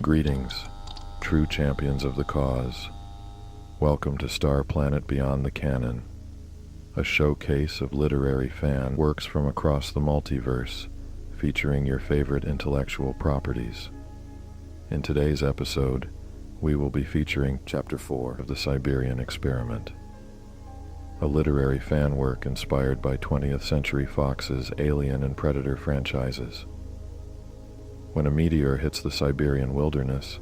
Greetings, true champions of the cause. Welcome to Starplanet Beyond the Canon, a showcase of literary fan works from across the multiverse, featuring your favorite intellectual properties. In today's episode, we will be featuring Chapter 4 of the Siberian Experiment, a literary fan work inspired by 20th Century Fox's Alien and Predator franchises. When a meteor hits the Siberian wilderness,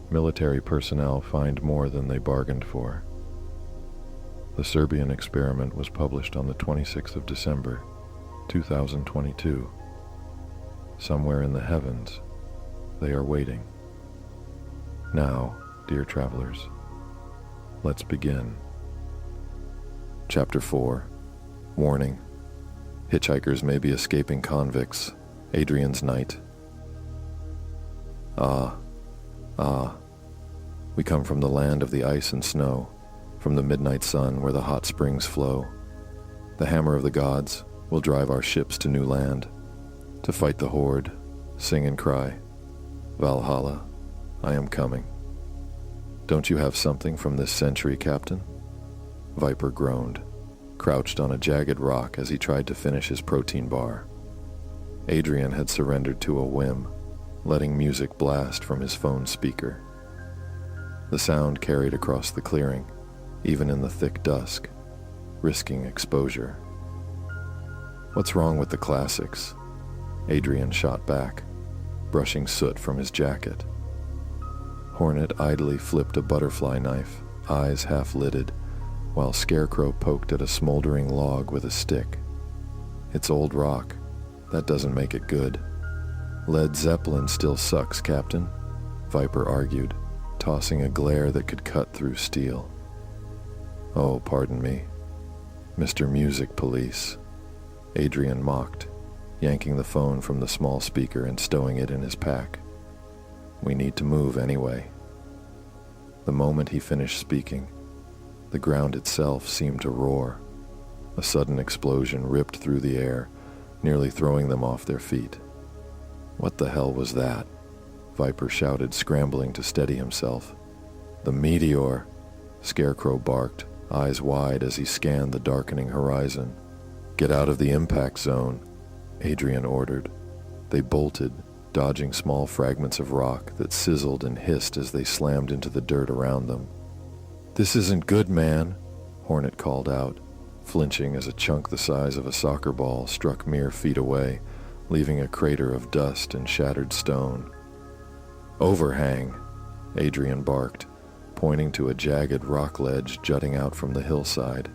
military personnel find more than they bargained for. The Siberian Experiment was published on the 26th of December, 2022. Somewhere in the heavens, they are waiting. Now, dear travelers, let's begin. Chapter 4. Warning. Hitchhikers may be escaping convicts. Adrian's Night. We come from the land of the ice and snow, from the midnight sun where the hot springs flow. The hammer of the gods will drive our ships to new land, to fight the horde, sing and cry, Valhalla, I am coming. Don't you have something from this century, Captain? Viper groaned, crouched on a jagged rock as he tried to finish his protein bar. Adrian had surrendered to a whim, letting music blast from his phone speaker. The sound carried across the clearing, even in the thick dusk, risking exposure. What's wrong with the classics? Adrian shot back, brushing soot from his jacket. Hornet idly flipped a butterfly knife, eyes half-lidded, while Scarecrow poked at a smoldering log with a stick. It's old rock. That doesn't make it good. Led Zeppelin still sucks, Captain, Viper argued, tossing a glare that could cut through steel. Oh, pardon me, Mr. Music Police, Adrian mocked, yanking the phone from the small speaker and stowing it in his pack. We need to move anyway. The moment he finished speaking, the ground itself seemed to roar. A sudden explosion ripped through the air, nearly throwing them off their feet. What the hell was that? Viper shouted, scrambling to steady himself. The Meteor! Scarecrow barked, eyes wide as he scanned the darkening horizon. Get out of the impact zone, Adrian ordered. They bolted, dodging small fragments of rock that sizzled and hissed as they slammed into the dirt around them. This isn't good, man, Hornet called out, flinching as a chunk the size of a soccer ball struck mere feet away, leaving a crater of dust and shattered stone. Overhang, Adrian barked, pointing to a jagged rock ledge jutting out from the hillside.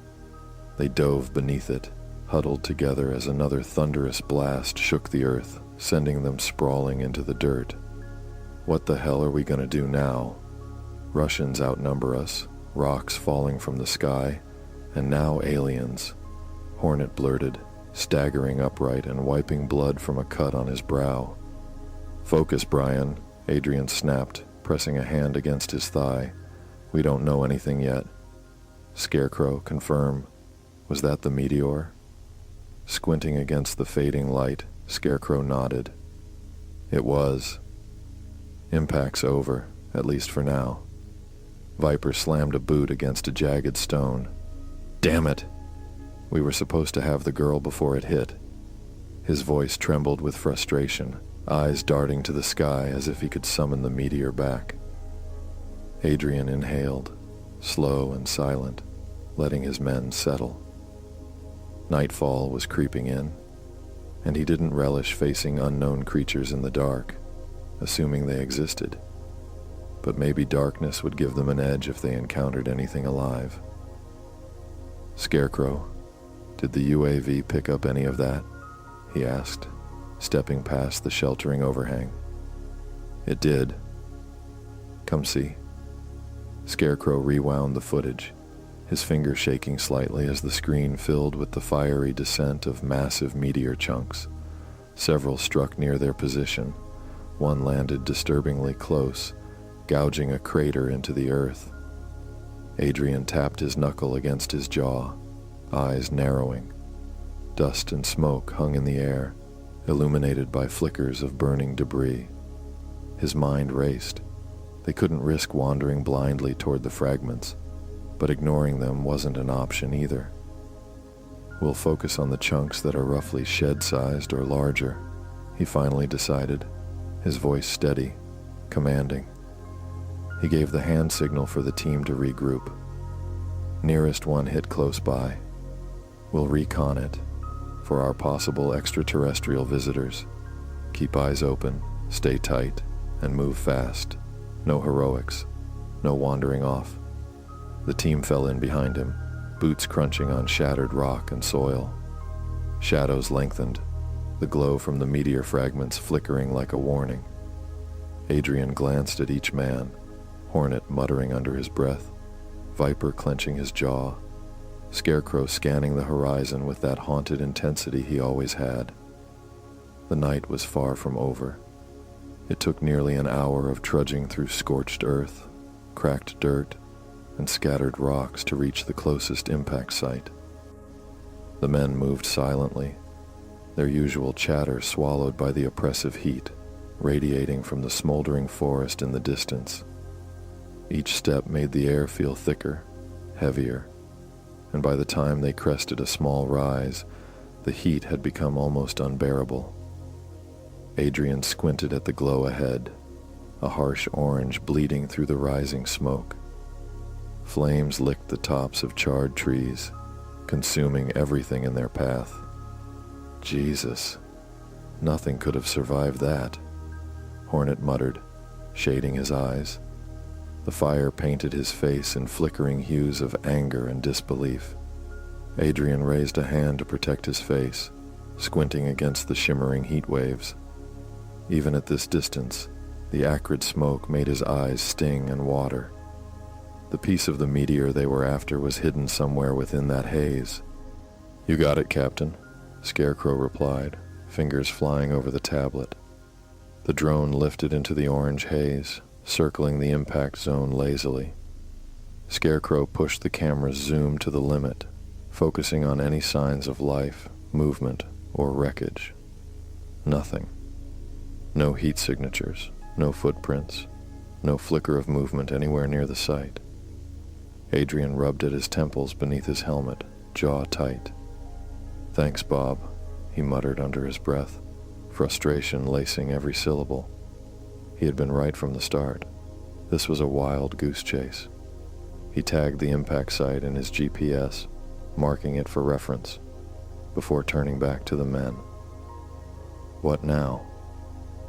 They dove beneath it, huddled together as another thunderous blast shook the earth, sending them sprawling into the dirt. What the hell are we gonna do now? Russians outnumber us, rocks falling from the sky, and now aliens, Hornet blurted, staggering upright and wiping blood from a cut on his brow. Focus, Brian, Adrian snapped, pressing a hand against his thigh. We don't know anything yet. Scarecrow, confirm. Was that the Meteor? Squinting against the fading light, Scarecrow nodded. It was. Impact's over, at least for now. Viper slammed a boot against a jagged stone. Damn it! We were supposed to have the girl before it hit. His voice trembled with frustration, eyes darting to the sky as if he could summon the meteor back. Adrian inhaled, slow and silent, letting his men settle. Nightfall was creeping in, and he didn't relish facing unknown creatures in the dark, assuming they existed. But maybe darkness would give them an edge if they encountered anything alive. Scarecrow, did the UAV pick up any of that? He asked, stepping past the sheltering overhang. It did. Come see. Scarecrow rewound the footage, his fingers shaking slightly as the screen filled with the fiery descent of massive meteor chunks. Several struck near their position. One landed disturbingly close, gouging a crater into the earth. Adrian tapped his knuckle against his jaw, eyes narrowing. Dust and smoke hung in the air, illuminated by flickers of burning debris. His mind raced, They couldn't risk wandering blindly toward the fragments, but ignoring them wasn't an option either. "We'll focus on the chunks that are roughly shed-sized or larger," he finally decided, his voice steady, commanding. He gave the hand signal for the team to regroup. "Nearest one hit close by. We'll recon it for our possible extraterrestrial visitors. Keep eyes open, stay tight, and move fast. No heroics, no wandering off." The team fell in behind him, boots crunching on shattered rock and soil. Shadows lengthened, the glow from the meteor fragments flickering like a warning. Adrian glanced at each man, Hornet muttering under his breath, Viper clenching his jaw, Scarecrow scanning the horizon with that haunted intensity he always had. The night was far from over. It took nearly an hour of trudging through scorched earth, cracked dirt, and scattered rocks to reach the closest impact site. The men moved silently, their usual chatter swallowed by the oppressive heat radiating from the smoldering forest in the distance. Each step made the air feel thicker, heavier, and by the time they crested a small rise, the heat had become almost unbearable. Adrian squinted at the glow ahead, a harsh orange bleeding through the rising smoke. Flames licked the tops of charred trees, consuming everything in their path. Jesus, nothing could have survived that, Hornet muttered, shading his eyes. The fire painted his face in flickering hues of anger and disbelief. Adrian raised a hand to protect his face, squinting against the shimmering heat waves. Even at this distance, the acrid smoke made his eyes sting and water. The piece of the meteor they were after was hidden somewhere within that haze. "You got it, Captain," Scarecrow replied, fingers flying over the tablet. The drone lifted into the orange haze, circling the impact zone lazily. Scarecrow pushed the camera's zoom to the limit, focusing on any signs of life, movement, or wreckage. Nothing. No heat signatures, no footprints, no flicker of movement anywhere near the site. Adrian rubbed at his temples beneath his helmet, jaw tight. "Thanks, Bob," he muttered under his breath, frustration lacing every syllable. He had been right from the start. This was a wild goose chase. He tagged the impact site in his GPS, marking it for reference, before turning back to the men. "What now?"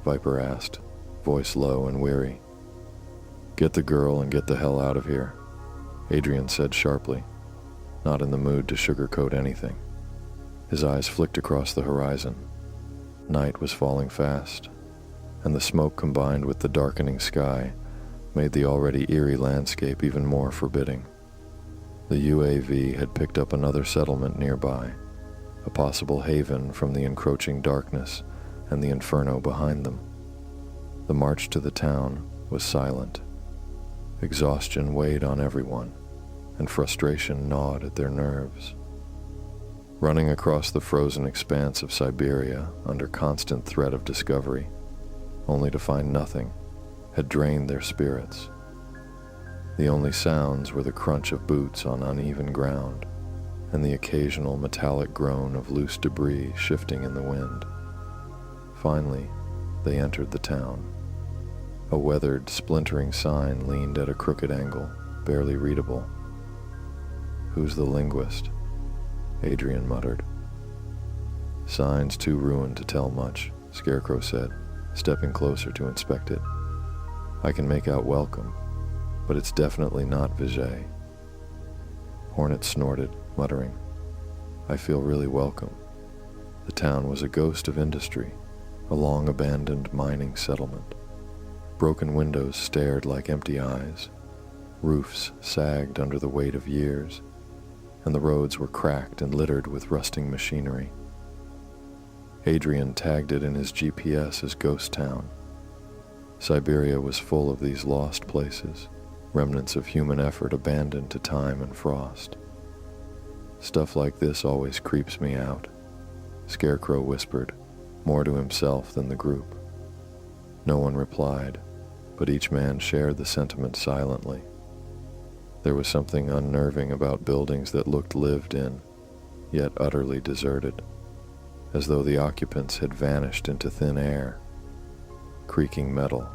Viper asked, voice low and weary. "Get the girl and get the hell out of here," Adrian said sharply, not in the mood to sugarcoat anything. His eyes flicked across the horizon. Night was falling fast, and the smoke combined with the darkening sky made the already eerie landscape even more forbidding. The UAV had picked up another settlement nearby, a possible haven from the encroaching darkness and the inferno behind them. The march to the town was silent. Exhaustion weighed on everyone, and frustration gnawed at their nerves. Running across the frozen expanse of Siberia under constant threat of discovery, only to find nothing, had drained their spirits. The only sounds were the crunch of boots on uneven ground and the occasional metallic groan of loose debris shifting in the wind. Finally, they entered the town. A weathered, splintering sign leaned at a crooked angle, barely readable. "Who's the linguist?" Adrian muttered. "Sign's too ruined to tell much," Scarecrow said, stepping closer to inspect it. "I can make out welcome, but it's definitely not Vijay." Hornet snorted, muttering, "I feel really welcome." The town was a ghost of industry, a long-abandoned mining settlement. Broken windows stared like empty eyes, roofs sagged under the weight of years, and the roads were cracked and littered with rusting machinery. Adrian tagged it in his GPS as Ghost Town. Siberia was full of these lost places, remnants of human effort abandoned to time and frost. "Stuff like this always creeps me out," Scarecrow whispered, more to himself than the group. No one replied, but each man shared the sentiment silently. There was something unnerving about buildings that looked lived in, yet utterly deserted, as though the occupants had vanished into thin air. Creaking metal,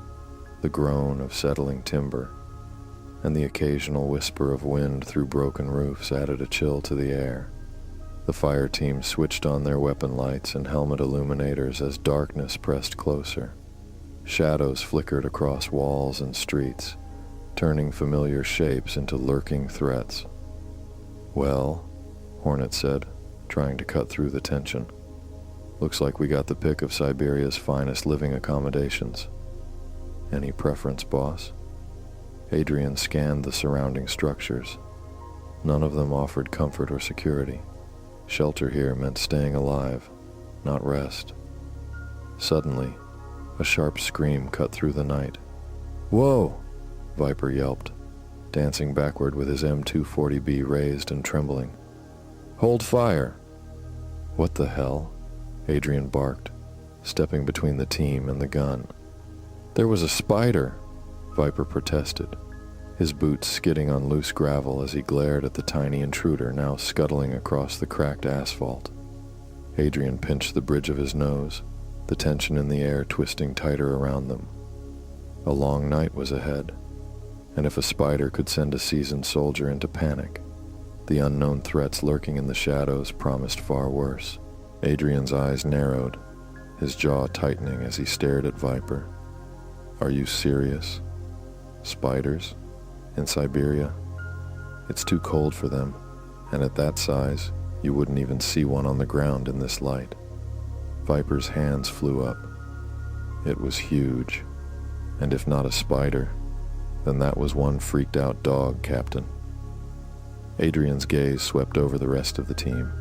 the groan of settling timber, and the occasional whisper of wind through broken roofs added a chill to the air. The fire team switched on their weapon lights and helmet illuminators as darkness pressed closer. Shadows flickered across walls and streets, turning familiar shapes into lurking threats. "Well," Hornet said, trying to cut through the tension. "Looks like we got the pick of Siberia's finest living accommodations. Any preference, boss?" Adrian scanned the surrounding structures. None of them offered comfort or security. Shelter here meant staying alive, not rest. Suddenly, a sharp scream cut through the night. "Whoa!" Viper yelped, dancing backward with his M240B raised and trembling. "Hold fire!" "What the hell?" Adrian barked, stepping between the team and the gun. "There was a spider!" Viper protested, his boots skidding on loose gravel as he glared at the tiny intruder now scuttling across the cracked asphalt. Adrian pinched the bridge of his nose, the tension in the air twisting tighter around them. A long night was ahead, and if a spider could send a seasoned soldier into panic, the unknown threats lurking in the shadows promised far worse. Adrian's eyes narrowed, his jaw tightening as he stared at Viper. "Are you serious? Spiders? In Siberia? It's too cold for them, and at that size, you wouldn't even see one on the ground in this light." Viper's hands flew up. It was huge, and if not a spider, then that was one freaked-out dog, Captain. Adrian's gaze swept over the rest of the team.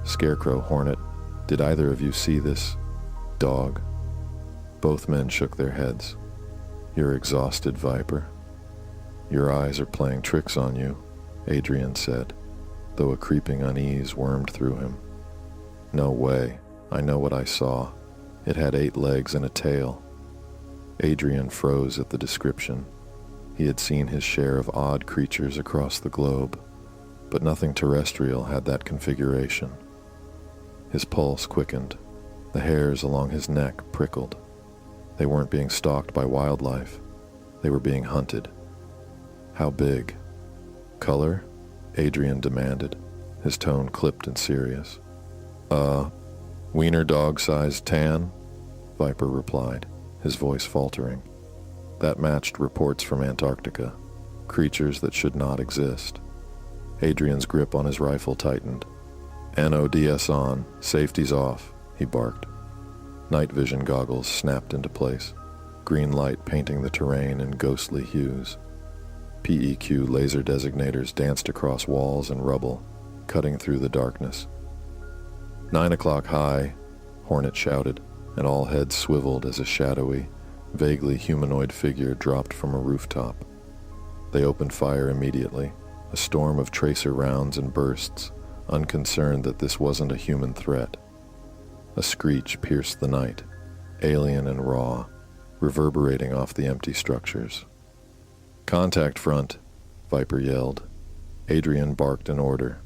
"Scarecrow, Hornet, did either of you see this dog?" Both men shook their heads. "You're exhausted, Viper." "Your eyes are playing tricks on you," Adrian said, though a creeping unease wormed through him. "No way. I know what I saw. It had 8 legs and a tail." Adrian froze at the description. He had seen his share of odd creatures across the globe, but nothing terrestrial had that configuration. His pulse quickened. The hairs along his neck prickled. They weren't being stalked by wildlife. They were being hunted. "How big?" "Color?" Adrian demanded, his tone clipped and serious. Wiener dog-sized tan," Viper replied, his voice faltering. That matched reports from Antarctica, creatures that should not exist. Adrian's grip on his rifle tightened. "NODS on, safety's off," he barked. Night vision goggles snapped into place, green light painting the terrain in ghostly hues. PEQ laser designators danced across walls and rubble, cutting through the darkness. 9 o'clock high," Hornet shouted, and all heads swiveled as a shadowy, vaguely humanoid figure dropped from a rooftop. They opened fire immediately, a storm of tracer rounds and bursts, unconcerned that this wasn't a human threat. A screech pierced the night, alien and raw, reverberating off the empty structures. "Contact front," Viper yelled. Adrian barked an order.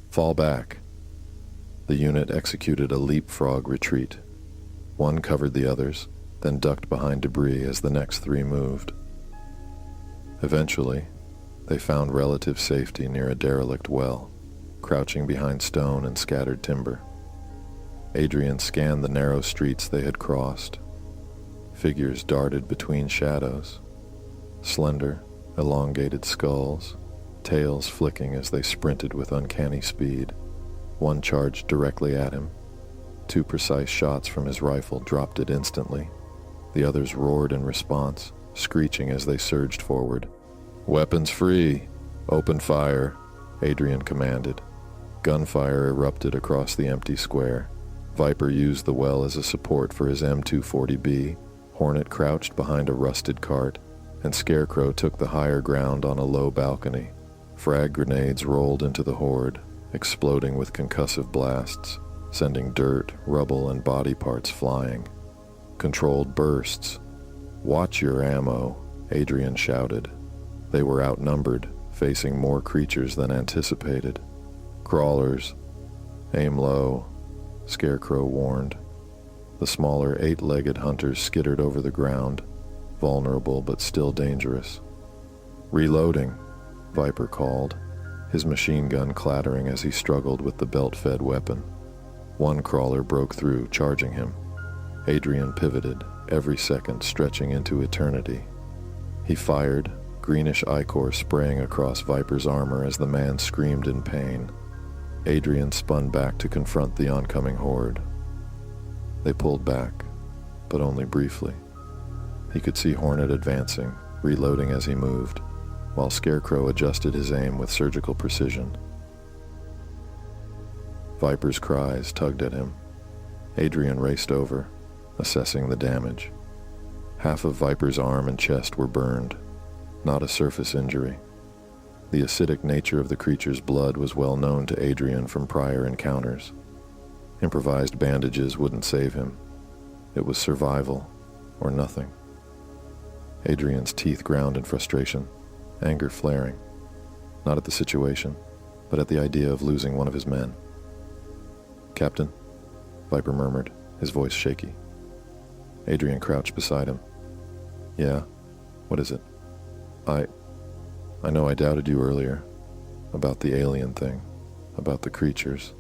"Fall back." The unit executed a leapfrog retreat. One covered the others, then ducked behind debris as the next 3 moved. Eventually, they found relative safety near a derelict well, crouching behind stone and scattered timber. Adrian scanned the narrow streets they had crossed. Figures darted between shadows. Slender, elongated skulls, tails flicking as they sprinted with uncanny speed. One charged directly at him. 2 precise shots from his rifle dropped it instantly. The others roared in response, screeching as they surged forward. "Weapons free! Open fire!" Adrian commanded. Gunfire erupted across the empty square. Viper used the well as a support for his M240B. Hornet crouched behind a rusted cart, and Scarecrow took the higher ground on a low balcony. Frag grenades rolled into the horde, exploding with concussive blasts, sending dirt, rubble, and body parts flying. Controlled bursts. "Watch your ammo," Adrian shouted. They were outnumbered, facing more creatures than anticipated. "Crawlers. Aim low," Scarecrow warned. The smaller 8-legged hunters skittered over the ground, vulnerable but still dangerous. "Reloading," Viper called, his machine gun clattering as he struggled with the belt-fed weapon. One crawler broke through, charging him. Adrian pivoted, every second stretching into eternity. He fired, greenish ichor spraying across Viper's armor as the man screamed in pain. Adrian spun back to confront the oncoming horde. They pulled back, but only briefly. He could see Hornet advancing, reloading as he moved, while Scarecrow adjusted his aim with surgical precision. Viper's cries tugged at him. Adrian raced over, assessing the damage. Half of Viper's arm and chest were burned, not a surface injury. The acidic nature of the creature's blood was well known to Adrian from prior encounters. Improvised bandages wouldn't save him. It was survival, or nothing. Adrian's teeth ground in frustration, anger flaring, not at the situation, but at the idea of losing one of his men. "Captain," Viper murmured, his voice shaky. Adrian crouched beside him. "Yeah? What is it?" I know I doubted you earlier, about the alien thing, about the creatures."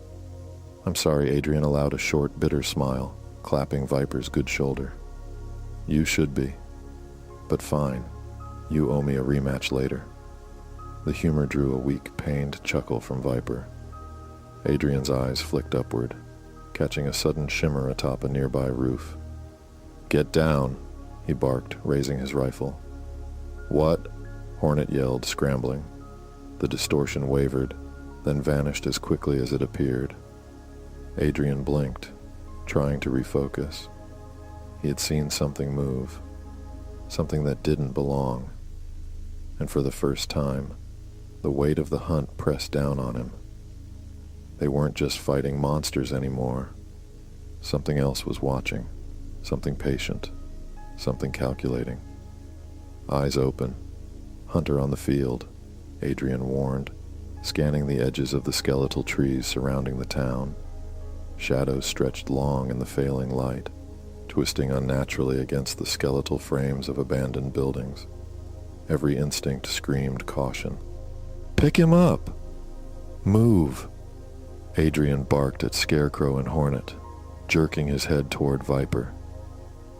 "I'm sorry," Adrian allowed a short, bitter smile, clapping Viper's good shoulder. "You should be. But fine, you owe me a rematch later." The humor drew a weak, pained chuckle from Viper. Adrian's eyes flicked upward, catching a sudden shimmer atop a nearby roof. "Get down," he barked, raising his rifle. "What?" Hornet yelled, scrambling. The distortion wavered, then vanished as quickly as it appeared. Adrian blinked, trying to refocus. He had seen something move, something that didn't belong. And for the first time, the weight of the hunt pressed down on him. They weren't just fighting monsters anymore. Something else was watching, something patient, something calculating. Eyes open, hunter on the field, Adrian warned, scanning the edges of the skeletal trees surrounding the town. Shadows stretched long in the failing light, twisting unnaturally against the skeletal frames of abandoned buildings. Every instinct screamed caution. "Pick him up! Move!" Adrian barked at Scarecrow and Hornet, jerking his head toward Viper.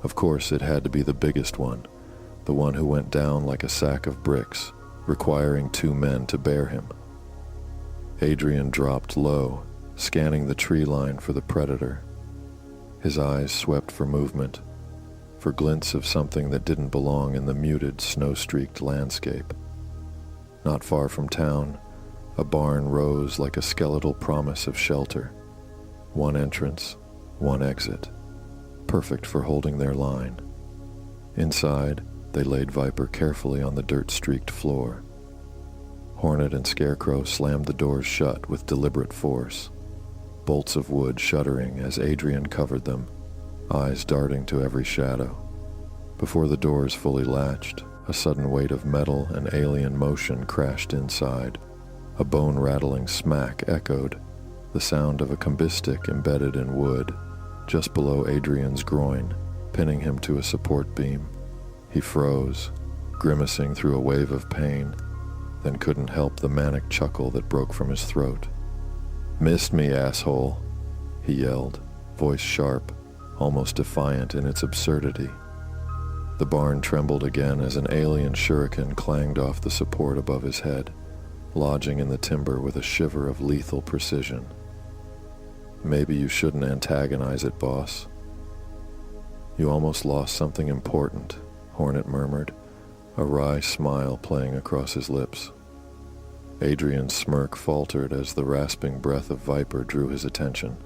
Of course, it had to be the biggest one, the one who went down like a sack of bricks, requiring 2 men to bear him. Adrian dropped low, scanning the tree line for the predator. His eyes swept for movement, for glints of something that didn't belong in the muted, snow-streaked landscape. Not far from town, a barn rose like a skeletal promise of shelter. One entrance, one exit, perfect for holding their line. Inside, they laid Viper carefully on the dirt-streaked floor. Hornet and Scarecrow slammed the doors shut with deliberate force, bolts of wood shuddering as Adrian covered them, eyes darting to every shadow. Before the doors fully latched, a sudden weight of metal and alien motion crashed inside. A bone-rattling smack echoed, the sound of a combistic embedded in wood, just below Adrian's groin, pinning him to a support beam. He froze, grimacing through a wave of pain, then couldn't help the manic chuckle that broke from his throat. "Missed me, asshole," he yelled, voice sharp, almost defiant in its absurdity. The barn trembled again as an alien shuriken clanged off the support above his head, lodging in the timber with a shiver of lethal precision. "Maybe you shouldn't antagonize it, boss." "You almost lost something important," Hornet murmured, a wry smile playing across his lips. Adrian's smirk faltered as the rasping breath of Viper drew his attention,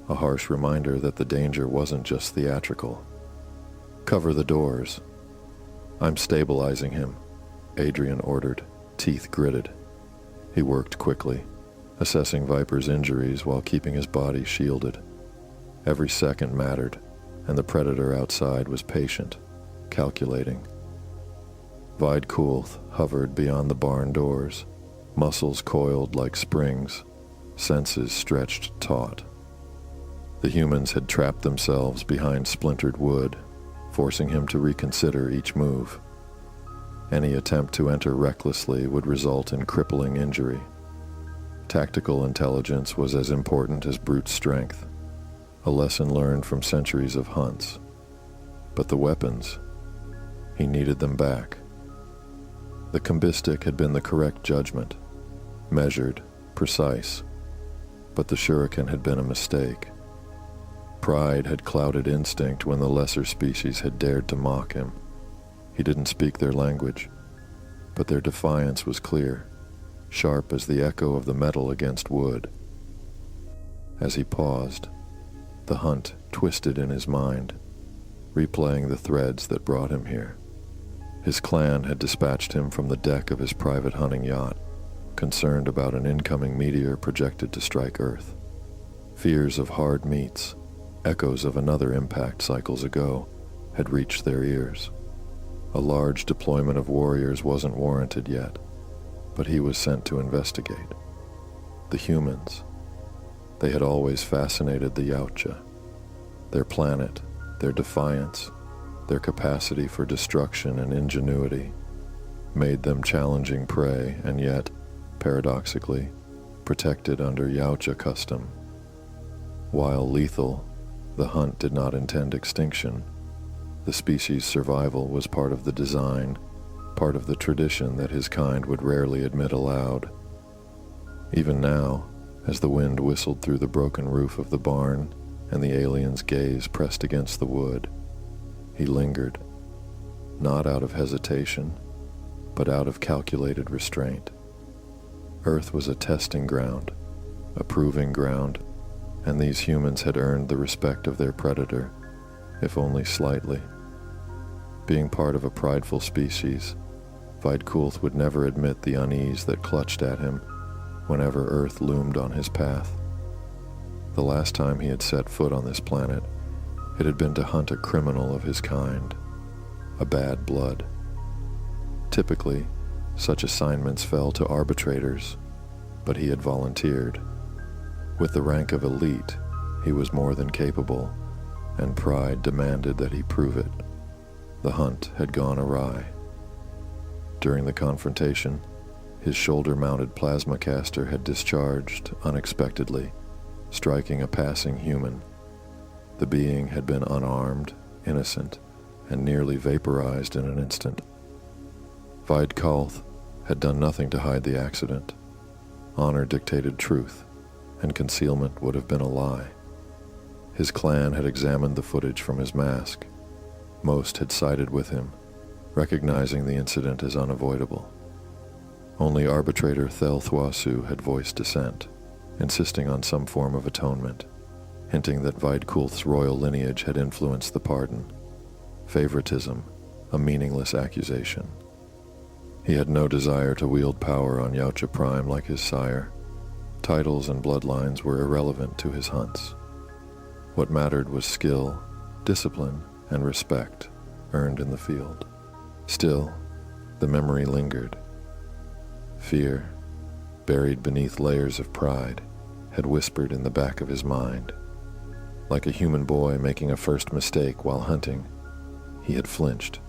a harsh reminder that the danger wasn't just theatrical. "Cover the doors." "I'm stabilizing him," Adrian ordered, teeth gritted. He worked quickly, assessing Viper's injuries while keeping his body shielded. Every second mattered, and the predator outside was patient, calculating. Videkul hovered beyond the barn doors, muscles coiled like springs, senses stretched taut. The humans had trapped themselves behind splintered wood, forcing him to reconsider each move. Any attempt to enter recklessly would result in crippling injury. Tactical intelligence was as important as brute strength, a lesson learned from centuries of hunts. But the weapons, he needed them back. The combistic had been the correct judgment, measured, precise, but the shuriken had been a mistake. Pride had clouded instinct when the lesser species had dared to mock him. He didn't speak their language, but their defiance was clear, sharp as the echo of the metal against wood. As he paused, the hunt twisted in his mind, replaying the threads that brought him here. His clan had dispatched him from the deck of his private hunting yacht, concerned about an incoming meteor projected to strike Earth. Fears of hard meats, echoes of another impact cycles ago, had reached their ears. A large deployment of warriors wasn't warranted yet, but he was sent to investigate. The humans. They had always fascinated the Yautja. Their planet, their defiance, their capacity for destruction and ingenuity made them challenging prey and yet, paradoxically, protected under Yautja custom. While lethal, the hunt did not intend extinction. The species' survival was part of the design, part of the tradition that his kind would rarely admit aloud. Even now, as the wind whistled through the broken roof of the barn and the alien's gaze pressed against the wood, he lingered, not out of hesitation, but out of calculated restraint. Earth was a testing ground, a proving ground, and these humans had earned the respect of their predator, if only slightly. Being part of a prideful species, Videkul would never admit the unease that clutched at him whenever Earth loomed on his path. The last time he had set foot on this planet, it had been to hunt a criminal of his kind, a bad blood. Typically, such assignments fell to arbitrators, but he had volunteered. With the rank of elite, he was more than capable, and pride demanded that he prove it. The hunt had gone awry. During the confrontation, his shoulder-mounted plasma caster had discharged unexpectedly, striking a passing human. The being had been unarmed, innocent, and nearly vaporized in an instant. Videkul had done nothing to hide the accident. Honor dictated truth, and concealment would have been a lie. His clan had examined the footage from his mask. Most had sided with him, recognizing the incident as unavoidable. Only arbitrator Thel Thwasu had voiced dissent, insisting on some form of atonement, hinting that Videkul's royal lineage had influenced the pardon. Favoritism, a meaningless accusation. He had no desire to wield power on Yautja Prime like his sire. Titles and bloodlines were irrelevant to his hunts. What mattered was skill, discipline, and respect earned in the field. Still, the memory lingered. Fear, buried beneath layers of pride, had whispered in the back of his mind. Like a human boy making a first mistake while hunting, he had flinched.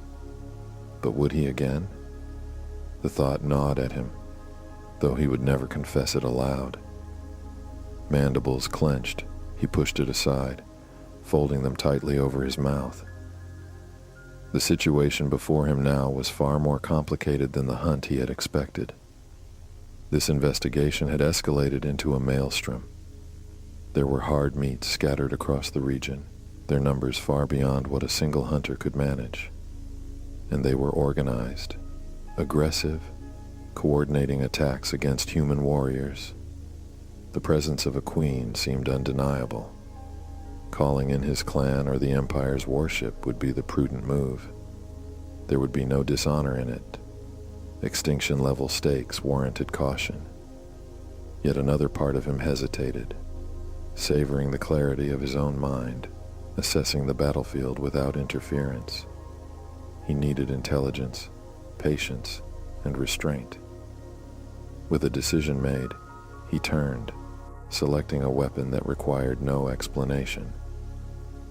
But would he again? The thought gnawed at him, though he would never confess it aloud. Mandibles clenched, he pushed it aside, folding them tightly over his mouth. The situation before him now was far more complicated than the hunt he had expected. This investigation had escalated into a maelstrom. There were hard meats scattered across the region, their numbers far beyond what a single hunter could manage. And they were organized, aggressive, coordinating attacks against human warriors. The presence of a queen seemed undeniable. Calling in his clan or the Empire's warship would be the prudent move. There would be no dishonor in it. Extinction-level stakes warranted caution. Yet another part of him hesitated, savoring the clarity of his own mind, assessing the battlefield without interference. He needed intelligence, patience, and restraint. With a decision made, he turned, selecting a weapon that required no explanation.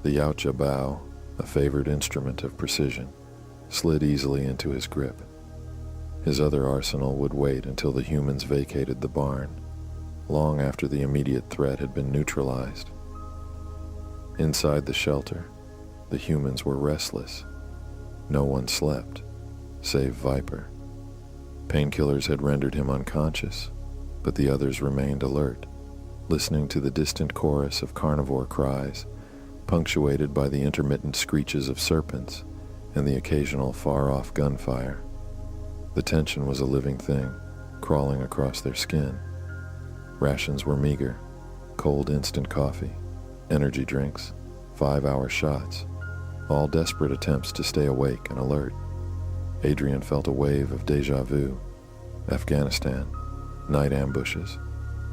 The Yautja bow, a favored instrument of precision, slid easily into his grip. His other arsenal would wait until the humans vacated the barn, long after the immediate threat had been neutralized. Inside the shelter, the humans were restless. No one slept, save Viper. Painkillers had rendered him unconscious, but the others remained alert, listening to the distant chorus of carnivore cries, punctuated by the intermittent screeches of serpents and the occasional far-off gunfire. The tension was a living thing, crawling across their skin. Rations were meager: cold instant coffee, energy drinks, 5-hour shots, all desperate attempts to stay awake and alert. Adrian felt a wave of déjà vu. Afghanistan, night ambushes,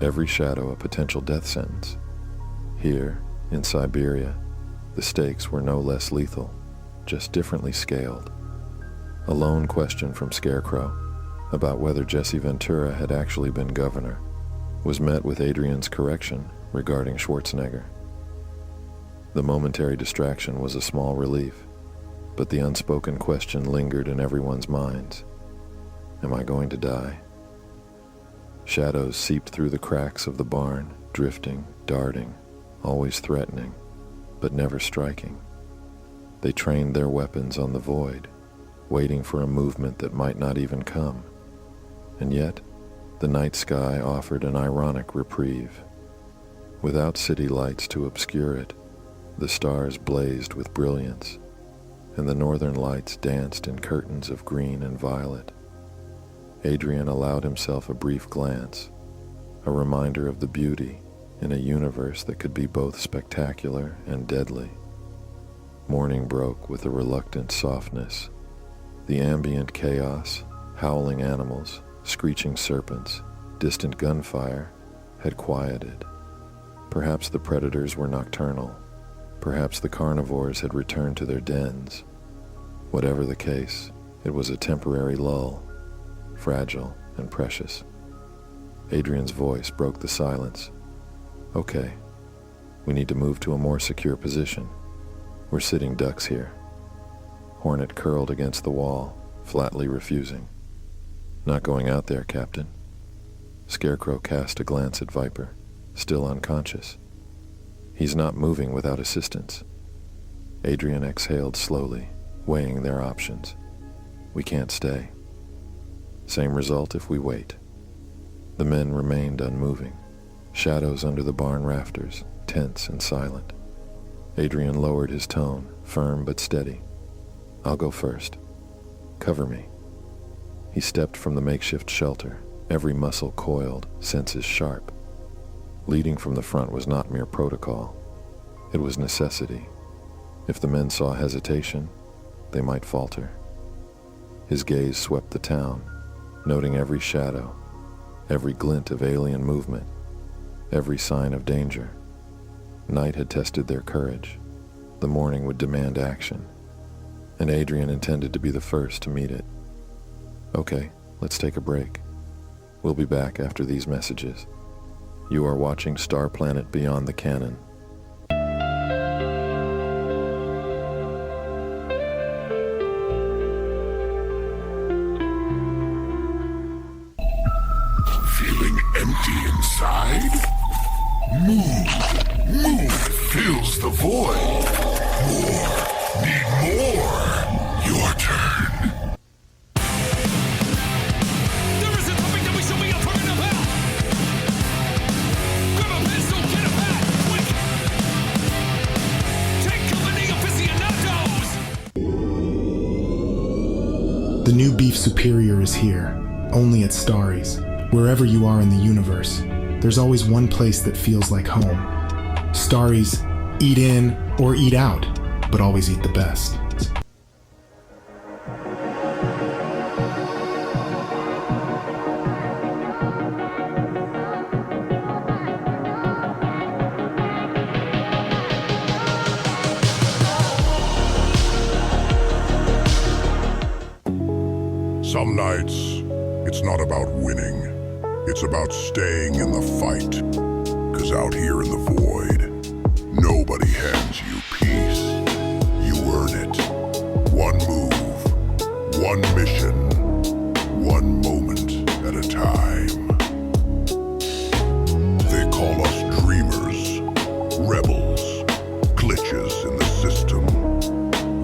every shadow a potential death sentence. Here, in Siberia, the stakes were no less lethal, just differently scaled. A lone question from Scarecrow about whether Jesse Ventura had actually been governor was met with Adrian's correction regarding Schwarzenegger. The momentary distraction was a small relief, but the unspoken question lingered in everyone's minds. Am I going to die? Shadows seeped through the cracks of the barn, drifting, darting, always threatening, but never striking. They trained their weapons on the void, waiting for a movement that might not even come. And yet, the night sky offered an ironic reprieve. Without city lights to obscure it, the stars blazed with brilliance, and the northern lights danced in curtains of green and violet. Adrian allowed himself a brief glance, a reminder of the beauty in a universe that could be both spectacular and deadly. Morning broke with a reluctant softness. The ambient chaos, howling animals, screeching serpents, distant gunfire, had quieted. Perhaps the predators were nocturnal. Perhaps the carnivores had returned to their dens. Whatever the case, it was a temporary lull, fragile and precious. Adrian's voice broke the silence. Okay, we need to move to a more secure position. We're sitting ducks here. Hornet curled against the wall, flatly refusing. Not going out there, Captain. Scarecrow cast a glance at Viper, still unconscious. He's not moving without assistance. Adrian exhaled slowly, weighing their options. We can't stay. Same result if we wait. The men remained unmoving, shadows under the barn rafters, tense and silent. Adrian lowered his tone, firm but steady. I'll go first. Cover me. He stepped from the makeshift shelter, every muscle coiled, senses sharp. Leading from the front was not mere protocol. It was necessity. If the men saw hesitation, they might falter. His gaze swept the town, noting every shadow, every glint of alien movement, every sign of danger. Night had tested their courage. The morning would demand action, and Adrian intended to be the first to meet it. Okay, let's take a break. We'll be back after these messages. You are watching Starplanet Beyond the Canon. Feeling empty inside? Move fills the void. More, need more. Your turn. There isn't something that we should be afraid about. Grab a pistol, get a bat, quick. Take company, aficionados. The new Beef Superior is here, only at Starry's. Wherever you are in the universe, there's always one place that feels like home. Starry's, eat in or eat out, but always eat the best. Some nights, it's not about winning. It's about staying in the fight. 'Cause out here in the void, nobody hands you peace. You earn it. One move, one mission, one moment at a time. They call us dreamers, rebels, glitches in the system.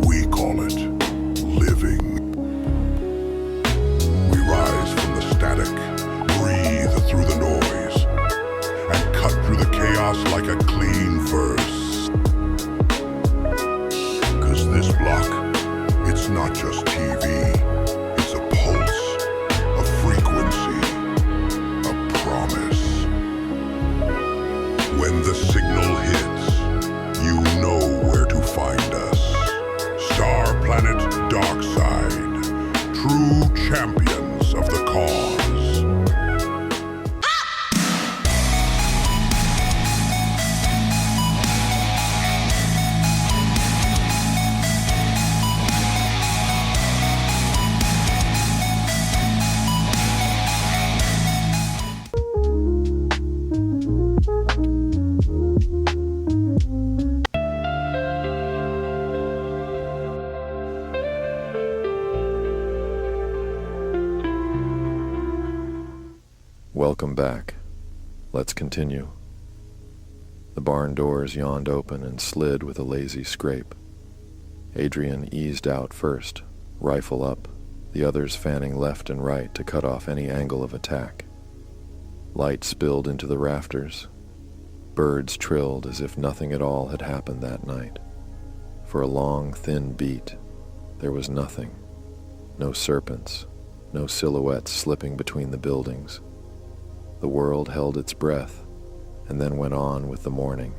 We call it living. We rise from the static, breathe through the noise, and cut through the chaos like a clean verse. 'Cause this block, it's not just TV. It's a pulse, a frequency, a promise. When the signal hits, you know where to find us. Starplanet Darkside, true champions of the cause. Welcome back. Let's continue. The barn doors yawned open and slid with a lazy scrape. Adrian eased out first, rifle up, the others fanning left and right to cut off any angle of attack. Light spilled into the rafters. Birds trilled as if nothing at all had happened that night. For a long, thin beat, there was nothing. No serpents, no silhouettes slipping between the buildings. The world held its breath, and then went on with the morning.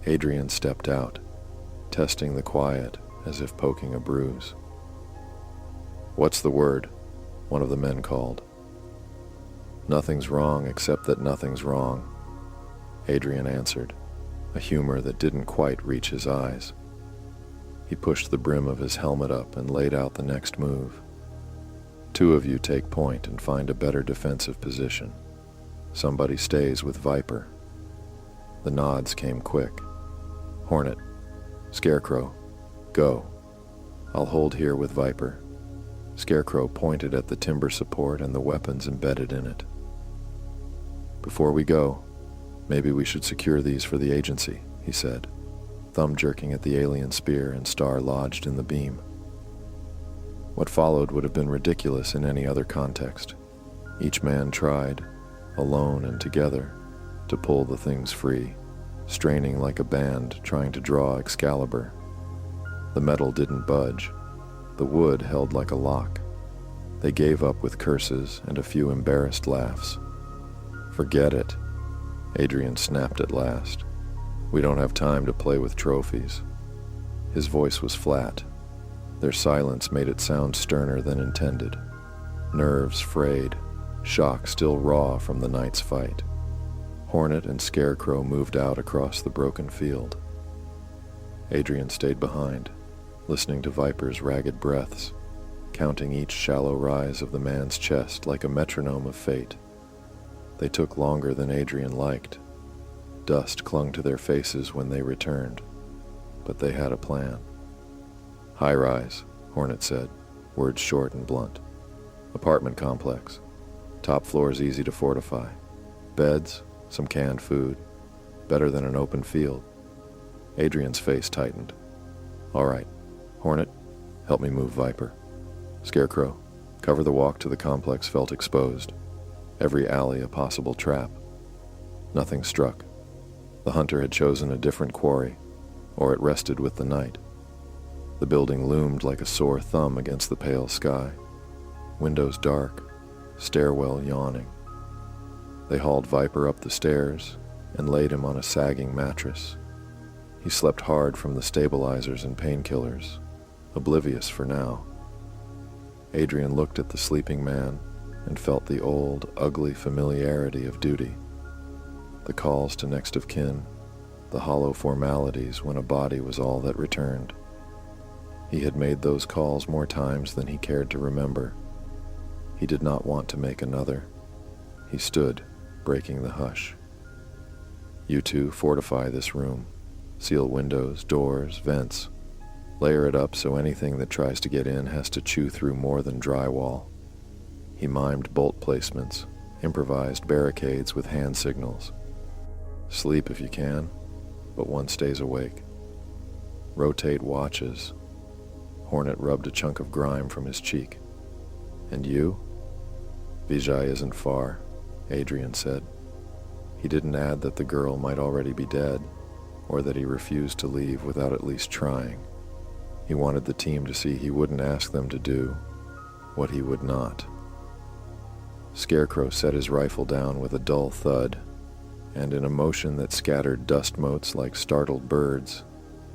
Adrian stepped out, testing the quiet as if poking a bruise. "What's the word?" one of the men called. "Nothing's wrong except that nothing's wrong," Adrian answered, a humor that didn't quite reach his eyes. He pushed the brim of his helmet up and laid out the next move. "Two of you take point and find a better defensive position. Somebody stays with Viper." The nods came quick. "Hornet, Scarecrow, go. I'll hold here with Viper." Scarecrow pointed at the timber support and the weapons embedded in it. "Before we go, maybe we should secure these for the agency," he said, thumb jerking at the alien spear and star lodged in the beam. What followed would have been ridiculous in any other context. Each man tried, alone and together, to pull the things free, straining like a band trying to draw Excalibur. The metal didn't budge. The wood held like a lock. They gave up with curses and a few embarrassed laughs. "Forget it," Adrian snapped at last. "We don't have time to play with trophies." His voice was flat. Their silence made it sound sterner than intended. Nerves frayed, shock still raw from the night's fight. Hornet and Scarecrow moved out across the broken field. Adrian stayed behind, listening to Viper's ragged breaths, counting each shallow rise of the man's chest like a metronome of fate. They took longer than Adrian liked. Dust clung to their faces when they returned, but they had a plan. "High-rise," Hornet said, words short and blunt. "Apartment complex. Top floor's easy to fortify. Beds, some canned food. Better than an open field." Adrian's face tightened. "All right. Hornet, help me move Viper. Scarecrow, cover the walk to the complex felt exposed. Every alley a possible trap." Nothing struck. The hunter had chosen a different quarry, or it rested with the night. The building loomed like a sore thumb against the pale sky. Windows dark, stairwell yawning. They hauled Viper up the stairs and laid him on a sagging mattress. He slept hard from the stabilizers and painkillers, oblivious for now. Adrian looked at the sleeping man and felt the old, ugly familiarity of duty. The calls to next of kin, the hollow formalities when a body was all that returned. He had made those calls more times than he cared to remember, He did not want to make another. He stood, breaking the hush. You two fortify this room. Seal windows, doors, vents. Layer it up so anything that tries to get in has to chew through more than drywall. He mimed bolt placements, improvised barricades with hand signals. Sleep if you can, but one stays awake. Rotate watches. Hornet rubbed a chunk of grime from his cheek. And you? Vijay isn't far, Adrian said. He didn't add that the girl might already be dead, or that he refused to leave without at least trying. He wanted the team to see he wouldn't ask them to do what he would not. Scarecrow set his rifle down with a dull thud, and in a motion that scattered dust motes like startled birds,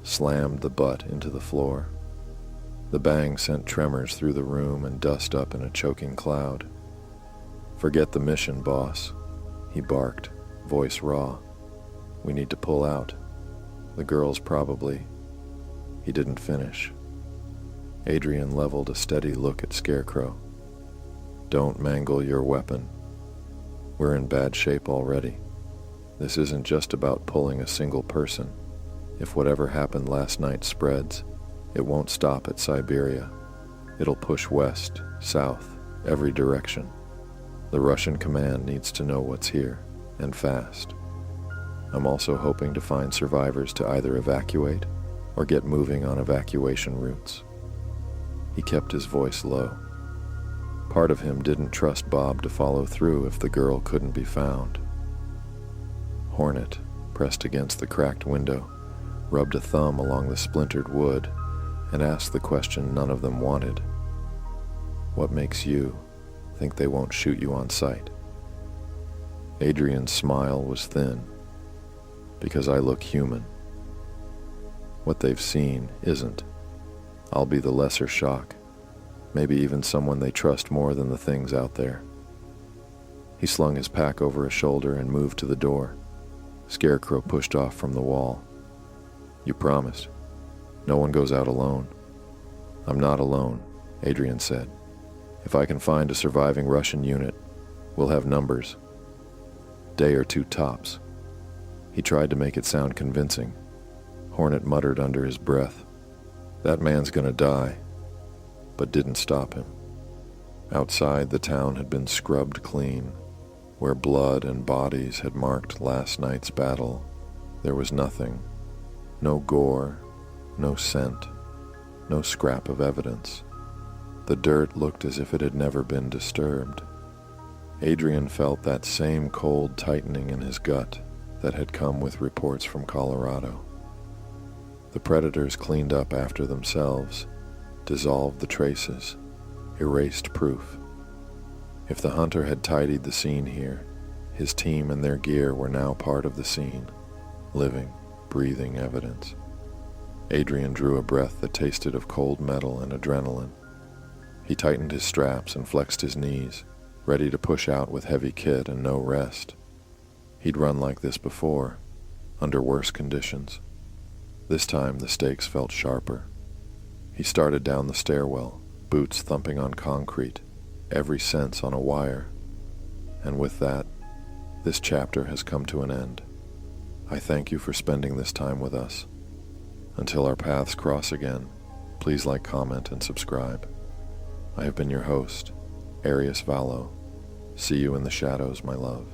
slammed the butt into the floor. The bang sent tremors through the room and dust up in a choking cloud. "Forget the mission, boss," he barked, voice raw. "We need to pull out. The girls probably..." He didn't finish. Adrian leveled a steady look at Scarecrow. "Don't mangle your weapon. We're in bad shape already. This isn't just about pulling a single person. If whatever happened last night spreads, it won't stop at Siberia. It'll push west, south, every direction. The Russian command needs to know what's here, and fast. I'm also hoping to find survivors to either evacuate or get moving on evacuation routes." He kept his voice low. Part of him didn't trust Bob to follow through if the girl couldn't be found. Hornet, pressed against the cracked window, rubbed a thumb along the splintered wood and asked the question none of them wanted. "What makes you think they won't shoot you on sight?" Adrian's smile was thin. "Because I look human. What they've seen isn't. I'll be the lesser shock, maybe even someone they trust more than the things out there." He slung his pack over a shoulder and moved to the door. Scarecrow pushed off from the wall. "You promised. No one goes out alone." "I'm not alone," Adrian said. "If I can find a surviving Russian unit, we'll have numbers. Day or two tops." He tried to make it sound convincing. Hornet muttered under his breath, "That man's gonna die," but didn't stop him. Outside, the town had been scrubbed clean. Where blood and bodies had marked last night's battle, there was nothing. No gore, no scent, no scrap of evidence. The dirt looked as if it had never been disturbed. Adrian felt that same cold tightening in his gut that had come with reports from Colorado. The predators cleaned up after themselves, dissolved the traces, erased proof. If the hunter had tidied the scene here, his team and their gear were now part of the scene, living, breathing evidence. Adrian drew a breath that tasted of cold metal and adrenaline. He tightened his straps and flexed his knees, ready to push out with heavy kit and no rest. He'd run like this before, under worse conditions. This time the stakes felt sharper. He started down the stairwell, boots thumping on concrete, every sense on a wire. And with that, this chapter has come to an end. I thank you for spending this time with us. Until our paths cross again, please like, comment, and subscribe. I have been your host, Arius. See you in the shadows, my love.